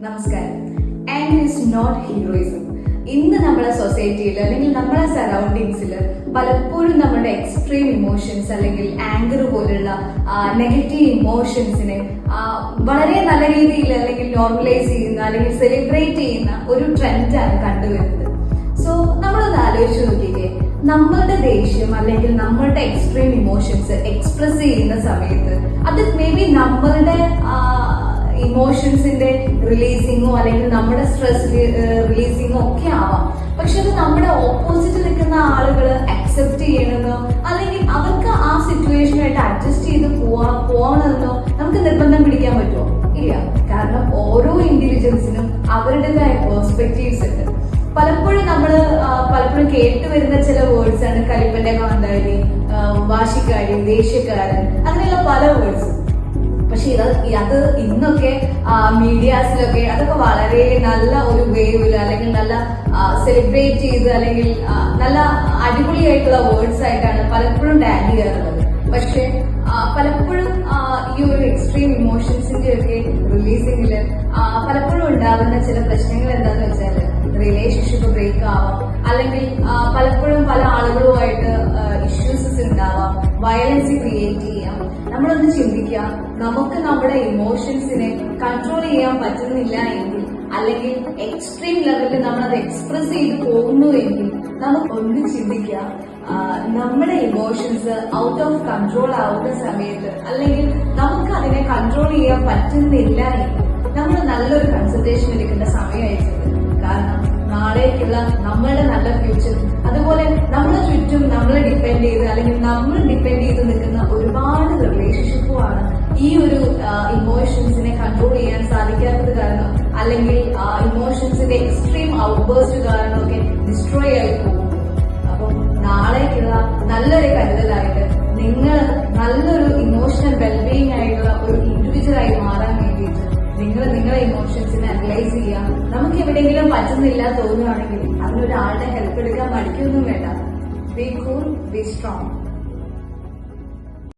നമസ്കാരം. Anger is not heroism. ഇന്ന് നമ്മുടെ സൊസൈറ്റിയിൽ അല്ലെങ്കിൽ നമ്മുടെ സറൗണ്ടിങ്സിൽ പലപ്പോഴും നമ്മുടെ എക്സ്ട്രീം ഇമോഷൻസ് അല്ലെങ്കിൽ ആംഗർ പോലുള്ള നെഗറ്റീവ് ഇമോഷൻസിനെ വളരെ നല്ല രീതിയിൽ അല്ലെങ്കിൽ നോർമലൈസ് ചെയ്യുന്ന അല്ലെങ്കിൽ സെലിബ്രേറ്റ് ചെയ്യുന്ന ഒരു ട്രെൻഡാണ് കണ്ടുവരുന്നത്. സോ നമ്മളൊന്ന് ആലോചിച്ച് നോക്കിക്കേ, നമ്മളുടെ ദേഷ്യം അല്ലെങ്കിൽ നമ്മളുടെ എക്സ്ട്രീം ഇമോഷൻസ് എക്സ്പ്രസ് ചെയ്യുന്ന സമയത്ത് അത് മേ ബി നമ്മളുടെ ഇമോഷൻസിന്റെ റിലീസിങ്ങോ അല്ലെങ്കിൽ നമ്മുടെ സ്ട്രെസ് റിലീസിങ്ങോ ഒക്കെ ആവാം. പക്ഷെ അത് നമ്മുടെ ഓപ്പോസിറ്റ് നിൽക്കുന്ന ആളുകൾ അക്സെപ്റ്റ് ചെയ്യണമെന്നോ അല്ലെങ്കിൽ അവർക്ക് ആ സിറ്റുവേഷനുമായിട്ട് അഡ്ജസ്റ്റ് ചെയ്ത് പോകണമെന്നോ നമുക്ക് നിർബന്ധം പിടിക്കാൻ പറ്റുമോ? ഇല്ല. കാരണം ഓരോ ഇൻഡിവിജ്വൽസിനും അവരുടേതായ പെർസ്പെക്റ്റീവ്സ് ഉണ്ട്. പലപ്പോഴും പലപ്പോഴും കേട്ടുവരുന്ന ചില വേർഡ്സ് ആണ് കലിപ്പന്റെ കാന്താരി, വാശിക്കാരി, ദേഷ്യക്കാരൻ, അങ്ങനെയുള്ള പല വേർഡ്സും. പക്ഷെ അത് ഇന്നൊക്കെ മീഡിയാസിലൊക്കെ അതൊക്കെ വളരെ നല്ല ഒരു വേവില് അല്ലെങ്കിൽ നല്ല സെലിബ്രേറ്റ് ചെയ്ത് അല്ലെങ്കിൽ നല്ല അടിപൊളിയായിട്ടുള്ള വേർഡ്സ് ആയിട്ടാണ് പലപ്പോഴും ടാഗ് ചെയ്യാറുള്ളത്. പക്ഷെ പലപ്പോഴും ഈ ഒരു എക്സ്ട്രീം ഇമോഷൻസിന്റെ ഒക്കെ റിലീസിംഗില് പലപ്പോഴും ഉണ്ടാകുന്ന ചില പ്രശ്നങ്ങൾ എന്താന്ന് വെച്ചാൽ റിലേഷൻഷിപ്പ് ബ്രേക്ക് ആവാം, അല്ലെങ്കിൽ പലപ്പോഴും പല ആളുകളുമായിട്ട് ഇഷ്യൂസസ് ഉണ്ടാവാം, വയലൻസ് ക്രിയേറ്റ് ചെയ്യാം. നമ്മളൊന്ന് ചിന്തിക്കാം, നമുക്ക് നമ്മുടെ ഇമോഷൻസിനെ കൺട്രോൾ ചെയ്യാൻ പറ്റുന്നില്ല എങ്കിൽ അല്ലെങ്കിൽ എക്സ്ട്രീം ലെവലിൽ നമ്മളത് എക്സ്പ്രസ് ചെയ്ത് പോകുന്നു എങ്കിൽ നമുക്കൊന്ന് ചിന്തിക്കാം, നമ്മുടെ ഇമോഷൻസ് ഔട്ട് ഓഫ് കൺട്രോൾ ആവുന്ന സമയത്ത് അല്ലെങ്കിൽ നമുക്ക് അതിനെ കൺട്രോൾ ചെയ്യാൻ പറ്റുന്നില്ല എങ്കിൽ നമ്മൾ നല്ലൊരു കൺസൾട്ടേഷൻ എടുക്കേണ്ട സമയമായിട്ടുണ്ട്. കാരണം നാളേക്കുള്ള നമ്മളുടെ നല്ല ഫ്യൂച്ചർ, അതുപോലെ നമ്മളെ ചുറ്റും നമ്മളെ ഡിപ്പെൻഡ് ചെയ്ത് അല്ലെങ്കിൽ നമ്മൾ ഡിപ്പെൻഡ് ചെയ്ത് നിൽക്കുന്ന ഒരുപാട് റിലേഷൻഷിപ്പുമാണ് ഈ ഒരു ഇമോഷൻസിനെ കൺട്രോൾ ചെയ്യാൻ സാധിക്കാത്തത് കാരണം അല്ലെങ്കിൽ ഇമോഷൻസിന്റെ എക്സ്ട്രീം ഔട്ട്ബേഴ്സ്റ്റ് കാരണമൊക്കെ ഡിസ്ട്രോയ് ആയി പോകും. അപ്പം നാളേക്കുള്ള നല്ലൊരു കരുതലായിട്ട് നിങ്ങൾ നല്ലൊരു ഇമോഷണൽ വെൽബീയിങ് ആയിട്ടുള്ള ഒരു ഇൻഡിവിജ്വൽ ആയി മാറാൻ വേണ്ടിയിട്ട് നിങ്ങളെ ഇമോഷൻസിനെ അനലൈസ് ചെയ്യാം. നമുക്ക് എവിടെയെങ്കിലും പറ്റുന്നില്ല തോന്നുകയാണെങ്കിൽ അതിനൊരാളുടെ ഹെൽപ്പ് എടുക്കാൻ മടിക്കൊന്നും വേണ്ട. B cool, B strong.